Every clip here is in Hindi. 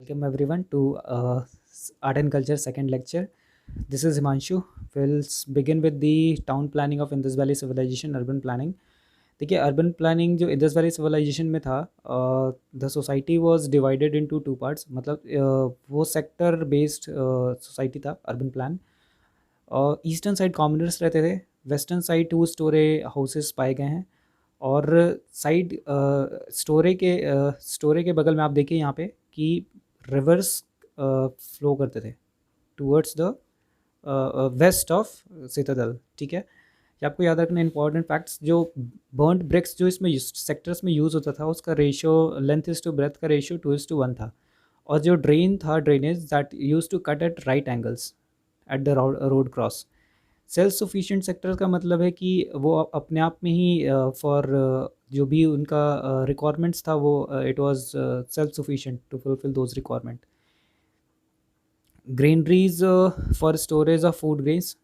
Welcome everyone to Art and Culture second lecture. This is Himanshu. We'll begin with the town planning of Indus Valley Civilization, urban planning. देखिए अर्बन प्लानिंग जो इंडस वैली सिविलाइजेशन में था, the society was divided into two parts, मतलब वो सेक्टर बेस्ड सोसाइटी था urban plan. Eastern side commoners रहते थे, western side two storey houses पाए गए हैं, और साइड स्टोरे के बगल में आप देखिए यहाँ पे कि रिवर्स फ्लो करते थे towards the west of citadel. ठीक है, ये आपको याद रखना इंपॉर्टेंट फैक्ट्स। जो बर्न्ड ब्रिक्स जो इसमें सेक्टर्स में यूज़ होता था, उसका ratio length is to breadth का रेशियो 2:1 था। और जो ड्रेन था, drainage that use to cut at right angles at the road cross. Self sufficient sector का मतलब है कि वो अपने आप में ही फॉर जो भी उनका रिक्वायरमेंट्स था, वो it was self sufficient to fulfil those requirement. Granaries for storage of food grains.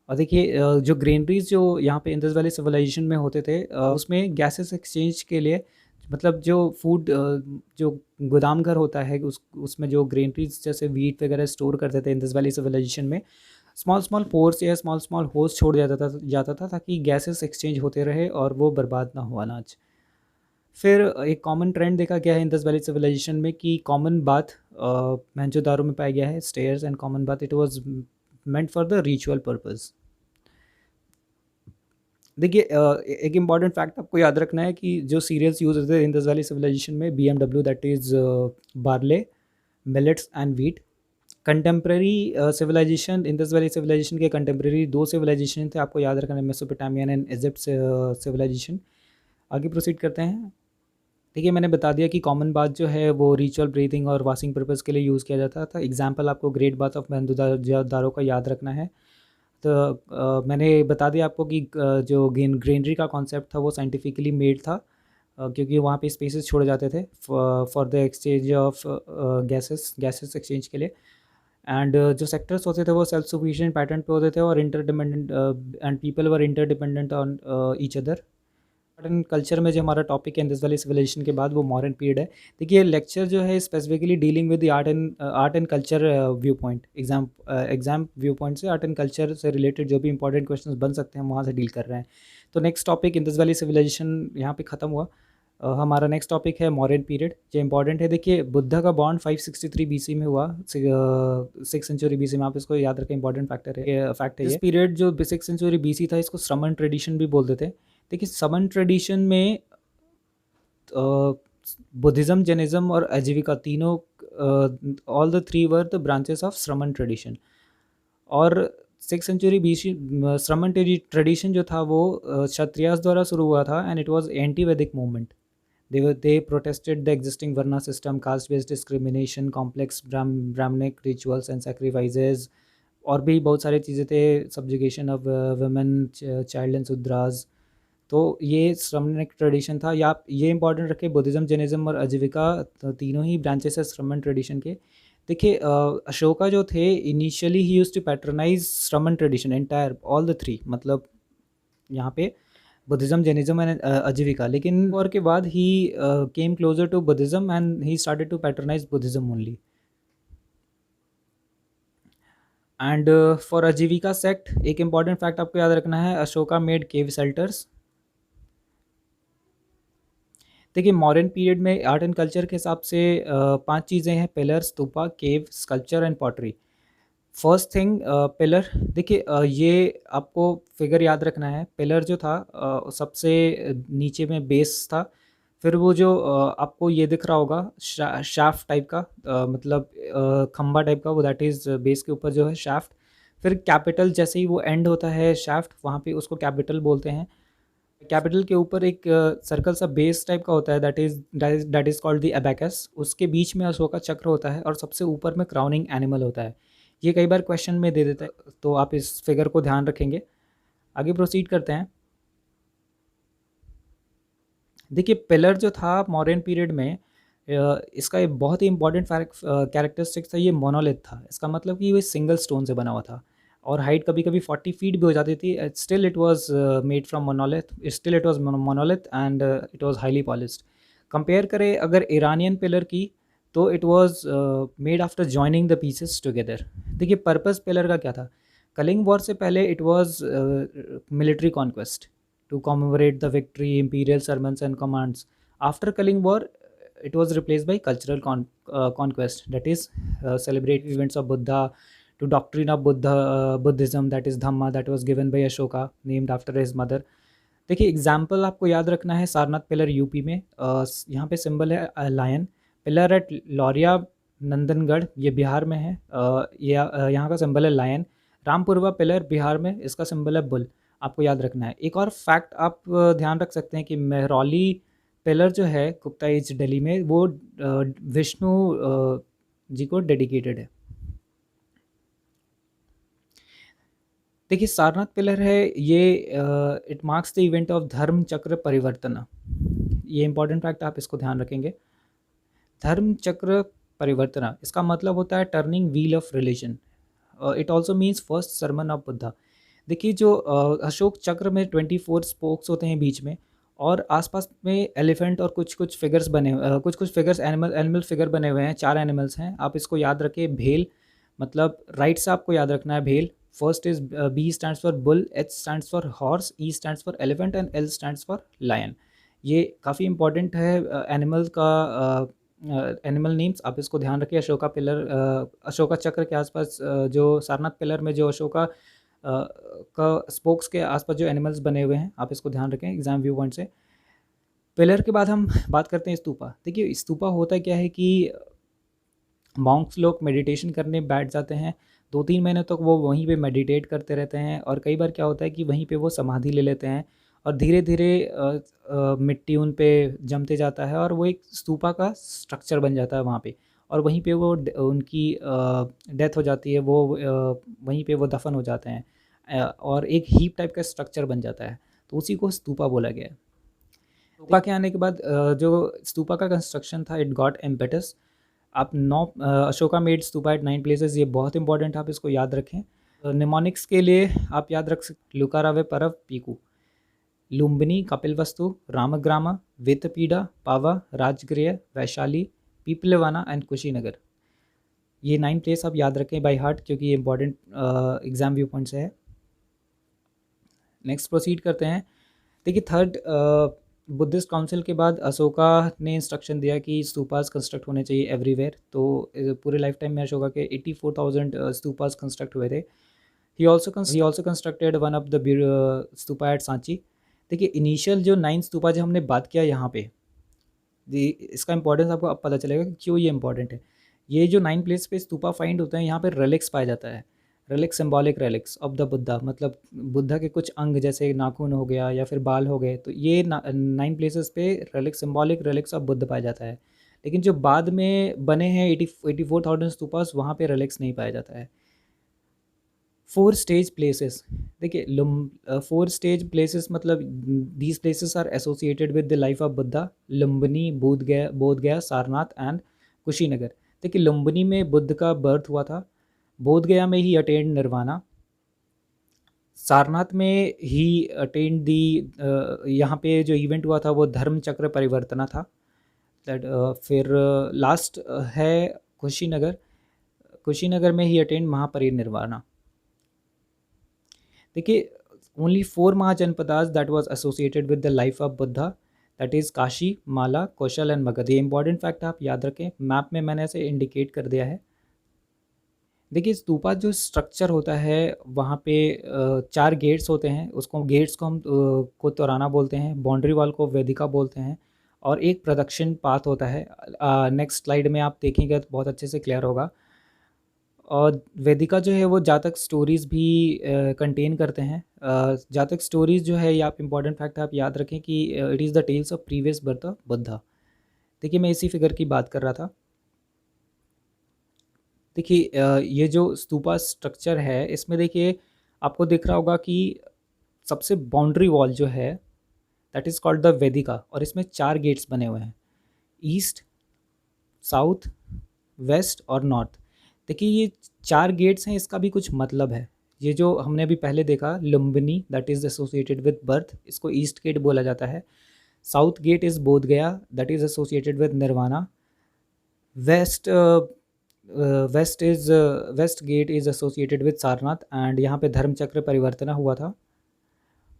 और देखिए जो ग्रेनरीज जो यहाँ पे इंडस वैली सिविलाइजेशन में होते थे, उसमें गैसेस एक्सचेंज के लिए, मतलब जो फूड जो गोदाम घर होता है उसमें जो ग्रेनरीज जैसे वीट वगैरह स्टोर करते थे इंडस वैली सिविलाइजेशन में, स्मॉल स्मॉल पोर्स या स्मॉल स्मॉल होल्स छोड़ जाता था ताकि गैसेस एक्सचेंज होते रहे और वो बर्बाद ना हो अनाज। फिर एक कॉमन ट्रेंड देखा गया है इंडस वैली सिविलाइजेशन में कि कॉमन बाथ मोहनजोदारो में पाया गया है, stairs and common bath. It was meant for the ritual purpose. देखिए एक इम्पॉर्टेंट फैक्ट आपको याद रखना है कि जो सीरियल्स यूज होते थे इंडस वैली सिविलाइजेशन में, BMW, that is barley, millets and wheat. Contemporary civilization, Indus valley civilization के कंटेम्प्रेरी दो सिविलाइजेशन थे, आपको याद रखना है, मेसोपोटामियन एंड इजिप्ट सिविलाइजेशन। आगे प्रोसीड करते हैं। देखिए मैंने बता दिया कि कॉमन बाथ जो है वो रिचुअल ब्रीथिंग और वॉशिंग पर्पज़ के लिए यूज़ किया जाता था। एग्जाम्पल आपको ग्रेट बाथ ऑफ मोहनजोदारो का याद रखना है। तो मैंने बता दिया आपको कि जो ग्रेनरी का कॉन्सेप्ट था वो साइंटिफिकली मेड था, क्योंकि वहाँ पे स्पेसेस छोड़े जाते थे for the exchange of gases exchange के लिए। एंड जो सेक्टर्स होते थे वो सेल्फ सफिशिएंट पैटर्न पे होते थे और interdependent, and people were interdependent on each other. Modern culture में जो हमारा टॉपिक है इंडस वैली सिविलाइजेशन के बाद, वो मॉडर्न पीरियड है। देखिए लेक्चर जो है specifically dealing with the art and culture view point, exam view point से आर्ट एंड कल्चर से रिलेटेड जो भी इंपॉर्टेंट क्वेश्चंस बन सकते हैं हम वहाँ से डील कर रहे हैं। तो next topic Indus valley civilization यहाँ पे ख़त्म हुआ। हमारा नेक्स्ट टॉपिक है मॉडर्न पीरियड, जो इंपॉर्टेंट है। देखिए बुद्धा का बॉर्न 563 BC में हुआ, 6th century BC में, आप इसको याद रखें, इंपॉर्टेंट फैक्टर है, फैक्ट है। इस पीरियड जो 6th century BC था, इसको श्रमण ट्रेडिशन भी बोलते थे। देखिए समन ट्रेडिशन में बुद्धिज़्म, जैनिज़्म और आजीविका तीनों, all the three were the branches of श्रमण ट्रेडिशन। और 6th century BC श्रमण ट्रेडिशन जो था वो क्षत्रियास द्वारा शुरू हुआ था, एंड इट वाज एंटी वैदिक movement. they protested the existing varna system, caste based discrimination, complex brahmanic rituals and sacrifices, और भी बहुत सारी चीज़ें थे, subjugation of women, child and Shudras. तो ये श्रमणिक ट्रेडिशन था। या आप ये इंपॉर्टेंट रखें, बुद्धिज़्म, जैनिज़्म और आजीविका तीनों ही ब्रांचेस है श्रमण ट्रेडिशन के। देखिए अशोका जो थे, initially he used to patronise श्रमण tradition entire, all the three, मतलब यहाँ पे बुद्धिज़्म, जैनिज़्म एंड आजीविका। लेकिन और के बाद ही came closer to Buddhism and he started to patronize Buddhism only. And for Ajivika sect, एक इंपॉर्टेंट फैक्ट आपको याद रखना है, अशोका मेड केव शेल्टर्स। देखिए मॉडर्न पीरियड में आर्ट एंड कल्चर के हिसाब से 5 चीज़ें हैं: pillar, stupa, cave, sculpture and pottery. First thing pillar. देखिए ये आपको फिगर याद रखना है। पिलर जो था सबसे नीचे में बेस था, फिर वो जो आपको ये दिख रहा होगा शाफ्ट टाइप का, मतलब खंबा टाइप का, वो दैट इज़ बेस के ऊपर जो है शाफ्ट। फिर कैपिटल, जैसे ही वो एंड होता है शाफ्ट, वहाँ पे उसको कैपिटल बोलते हैं। कैपिटल के ऊपर एक सर्कल सा बेस टाइप का होता है, that is called the abacus. उसके बीच में अशोका चक्र होता है और सबसे ऊपर में क्राउनिंग एनिमल होता है। ये कई बार क्वेश्चन में दे देता है, तो आप इस फिगर को ध्यान रखेंगे। आगे प्रोसीड करते हैं। देखिए पिलर जो था मॉडर्न पीरियड में, इसका एक बहुत ही इंपॉर्टेंट कैरेक्टरिस्टिक्स था, ये मोनोलिथ था। इसका मतलब कि ये सिंगल स्टोन से बना हुआ था और हाइट कभी कभी 40 फीट भी हो जाती थी। Still it was made from monolith, still it was monolith and it was highly polished. Compare करें अगर ईरानियन पिलर की, तो it was made after joining the pieces together. देखिए पर्पस पिलर का क्या था, कलिंग वॉर से पहले it was military conquest to commemorate the victory, imperial sermons and commands. After Kalinga war it was replaced by cultural conquest, that is celebrate events of Buddha, to doctrine of Buddhism, that is Dhamma, that was given by Ashoka, named after his mother। देखिए एग्जाम्पल आपको याद रखना है, सारनाथ पिलर यूपी में, यहाँ पे सिंबल है lion. Pillar at Lauriya Nandangarh, ये बिहार में है, यहाँ का सिंबल है लायन। रामपुरवा पिलर बिहार में, इसका सिंबल है बुल। आपको याद रखना है। एक और फैक्ट आप ध्यान रख सकते हैं कि मेहरौली पिलर जो है गुप्ता एज दिल्ली में, वो विष्णु जी को डेडिकेटेड है। देखिए सारनाथ पिलर है ये, it marks the event of धर्म चक्र परिवर्तन। ये इंपॉर्टेंट फैक्ट, आप इसको ध्यान रखेंगे। धर्म चक्र परिवर्तन, इसका मतलब होता है turning wheel of religion. It also means first sermon of Buddha. देखिए जो अशोक चक्र में 24 स्पोक्स होते हैं बीच में, और आसपास में एलिफेंट और कुछ कुछ फिगर्स बने, कुछ फिगर्स एनिमल फिगर बने हुए हैं। 4 एनिमल्स हैं, आप इसको याद रखें। भेल, मतलब राइट से आपको याद रखना है भेल। First is B stands for bull, H stands for horse, E stands for elephant and L stands for lion. ये काफ़ी इंपॉर्टेंट है एनिमल का, एनिमल नेम्स, आप इसको ध्यान रखिए। अशोका पिलर, अशोका चक्र के आसपास जो सारनाथ पिलर में जो अशोका का स्पोक्स के आसपास जो एनिमल्स बने हुए हैं, आप इसको ध्यान रखें एग्जाम व्यू पॉइंट से। पिलर के बाद हम बात करते हैं स्तूपा। देखिए स्तूपा होता क्या है कि मॉन्क्स लोग मेडिटेशन करने बैठ जाते हैं, 2-3 महीने तक वो वहीं पे मेडिटेट करते रहते हैं, और कई बार क्या होता है कि वहीं पे वो समाधि ले लेते हैं, और धीरे धीरे मिट्टी उन पे जमते जाता है, और वो एक स्तूपा का स्ट्रक्चर बन जाता है वहाँ पे, और वहीं पे वो उनकी डेथ हो जाती है, वो वहीं पे वो दफन हो जाते हैं, और एक हीप टाइप का स्ट्रक्चर बन जाता है, तो उसी को स्तूपा बोला गया है। स्तूपा के आने के बाद जो स्तूपा का कंस्ट्रक्शन था, इट गॉट इम्पेटस। आप 9 Ashoka made stupa at 9 places, ये बहुत इंपॉर्टेंट, आप इसको याद रखें। निमोनिक्स के लिए आप याद रख सकते, लुकारावे परव पीकू, लुम्बिनी, कपिलवस्तु, रामग्रामा, वेतपीड़ा, पावा, राजगृह, वैशाली, पीपलवाना एंड कुशीनगर। ये 9 प्लेस आप याद रखें बाय हार्ट, क्योंकि ये इंपॉर्टेंट एग्जाम व्यू पॉइंट से है। नेक्स्ट प्रोसीड करते हैं। देखिए थर्ड बुद्धिस्ट काउंसिल के बाद अशोका ने इंस्ट्रक्शन दिया कि स्तूपास कंस्ट्रक्ट होने चाहिए एवरीवेयर। तो पूरे लाइफ टाइम में अशोका के 84,000 स्तूपास कंस्ट्रक्ट हुए थे। He also constructed one of the stupa at Sanchi. देखिए इनिशियल जो 9 स्तूपा जो हमने बात किया यहाँ पे, इसका इंपॉर्टेंस आपको अब पता चलेगा कि क्यों ये इंपॉर्टेंट है। ये जो 9 प्लेस पे स्तूपा फाइंड होते हैं, यहाँ पे रेलिक्स पाया जाता है। Relics, symbolic relics of the Buddha, मतलब बुद्धा के कुछ अंग जैसे नाखून हो गया या फिर बाल हो गए, तो ये 9 प्लेसेस पे relics, symbolic relics of Buddha पाया जाता है। लेकिन जो बाद में बने हैं 84,000 स्तूपास, वहाँ पे रेलिक्स नहीं पाया जाता है। 4 स्टेज प्लेसेस, देखिए 4 स्टेज प्लेसेस मतलब these places are associated with the life of Buddha. Lumbini, Bodhgaya, Sarnath and Kushinagar. देखिए लुम्बिनी में बुद्ध का बर्थ हुआ था, बोधगया में ही अटेंड निर्वाणा, सारनाथ में ही अटेंड दी, यहाँ पे जो इवेंट हुआ था वो धर्म चक्र परिवर्तना था। फिर लास्ट है कुशीनगर, कुशीनगर में ही अटेंड महापरिनिर्वाणा। देखिए only 4 mahajanapadas that was associated with the life of Buddha, that is Kashi, Mala, Kaushal and Magadh. ये इंपॉर्टेंट फैक्ट आप याद रखें, मैप में मैंने ऐसे इंडिकेट कर दिया है। देखिए स्तूपा जो स्ट्रक्चर होता है वहाँ पे 4 गेट्स होते हैं, उसको गेट्स को हम को तोराना बोलते हैं, बाउंड्री वॉल को वेदिका बोलते हैं, और एक प्रदक्षिण पाथ होता है। नेक्स्ट स्लाइड में आप देखेंगे तो बहुत अच्छे से क्लियर होगा। और वेदिका जो है वो जातक स्टोरीज़ भी कंटेन करते हैं। जातक स्टोरीज़ जो है, ये आप इंपॉर्टेंट फैक्ट आप याद रखें कि it is the tales of previous birth of Buddha. देखिए मैं इसी फिगर की बात कर रहा था। देखिए ये जो स्तूपा स्ट्रक्चर है, इसमें देखिए आपको दिख रहा होगा कि सबसे बाउंड्री वॉल जो है दैट इज़ कॉल्ड द वेदिका, और इसमें 4 गेट्स बने हुए हैं, ईस्ट, साउथ, वेस्ट और नॉर्थ। देखिए ये 4 गेट्स हैं, इसका भी कुछ मतलब है। ये जो हमने अभी पहले देखा Lumbini that is associated with birth, इसको ईस्ट गेट बोला जाता है। South get is Bodhgaya that is associated with nirvana. Waste waste get is associated with Sarnath and यहाँ पे धर्म चक्र परिवर्तन हुआ था।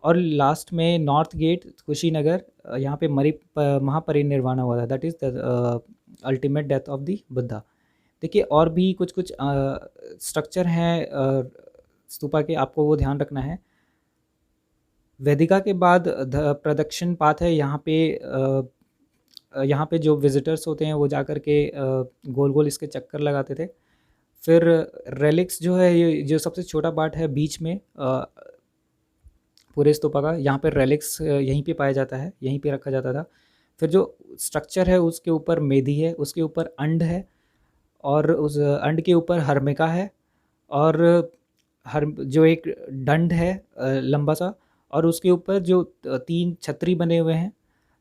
और लास्ट में नॉर्थ गेट कुशीनगर, यहाँ पे महापरिनिर्वाण हुआ था, that is the ultimate death of the Buddha. देखिए और भी कुछ कुछ स्ट्रक्चर हैं स्तूपा के, आपको वो ध्यान रखना है। वेदिका के बाद प्रदक्षिण पाथ है, यहाँ पे जो विजिटर्स होते हैं वो जा कर के गोल गोल इसके चक्कर लगाते थे। फिर रेलिक्स जो है, ये जो सबसे छोटा पार्ट है बीच में पूरे स्तूपा का, यहाँ पर रेलिक्स यहीं पे पाया जाता है, यहीं पे रखा जाता था। फिर जो स्ट्रक्चर है उसके ऊपर मेधी है, उसके ऊपर अंड है, और उस अंड के ऊपर हर्मिका है, और हर जो एक दंड है लंबा सा, और उसके ऊपर जो 3 छतरी बने हुए हैं,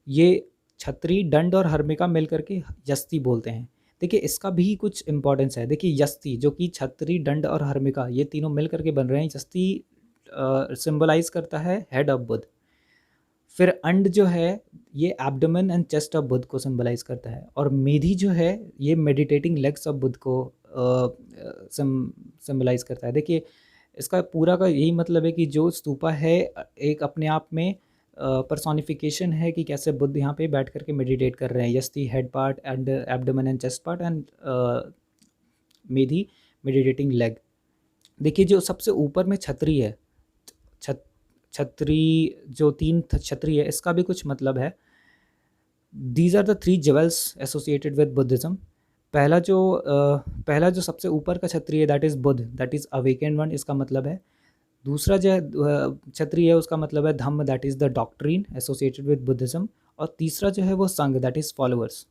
ये छतरी, दंड और हर्मिका मिल करके यस्ती बोलते हैं। देखिए इसका भी कुछ इंपॉर्टेंस है। देखिए यस्ती जो कि छतरी, दंड और हर्मिका ये तीनों मिल करके बन रहे हैं। यस्ती सिंबलाइज करता है हेड ऑफ बुद्ध। फिर अंड जो है ये abdomen and chest of Buddha को सिंबलाइज करता है, और मेधी जो है ये मेडिटेटिंग लेग्स ऑफ बुद्ध को सिंबलाइज करता है। देखिए इसका पूरा का यही मतलब है कि जो स्तूपा है एक अपने आप में पर्सोनिफिकेशन है कि कैसे बुद्ध यहाँ पे बैठ करके मेडिटेट कर रहे हैं। Yashti head part and abdomen and chest part, and medhi meditating leg. देखिए जो सबसे ऊपर में छतरी है, छतरी जो 3 छतरी है, इसका भी कुछ मतलब है। These are the 3 jewels associated with Buddhism. पहला जो सबसे ऊपर का छतरी है that is Buddha, that is awakened one, इसका मतलब है। दूसरा जो छतरी है उसका मतलब है Dhamma, that is the doctrine associated with Buddhism. और तीसरा जो है वो संघ, दैट इज़ फॉलोअर्स।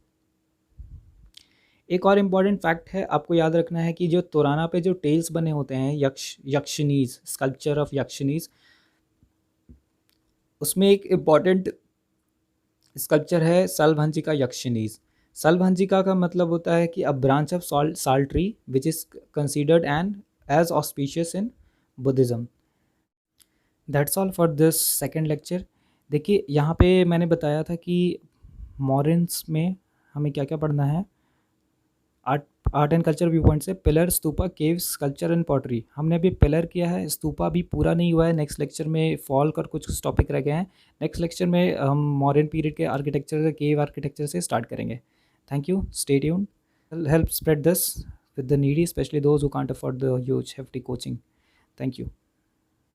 एक और इम्पॉर्टेंट फैक्ट है, आपको याद रखना है कि जो तोराना पे जो टेल्स बने होते हैं, यक्षिनीज, स्कल्पचर ऑफ यक्षिनीज, उसमें एक इम्पॉर्टेंट स्कल्पचर है सलभंजिका यक्षिनीज। सलभंजिका का मतलब होता है कि a branch of sal tree which is considered and as auspicious in Buddhism. That's all for this second lecture. देखिए यहाँ पे मैंने बताया था कि मॉरिन्स में हमें क्या क्या पढ़ना है। Art and culture viewpoint से pillar, stupa, caves, sculpture and pottery. हमने अभी पिलर किया है, स्तूपा भी पूरा नहीं हुआ है। नेक्स्ट लेक्चर में फॉल कर कुछ टॉपिक रह गए हैं। नेक्स्ट लेक्चर में हम मॉडर्न पीरियड के आर्किटेक्चर से, केव आर्किटेक्चर से स्टार्ट करेंगे। Thank you, stay tuned. Help spread this with the needy, especially those who can't afford the huge hefty coaching. Thank you.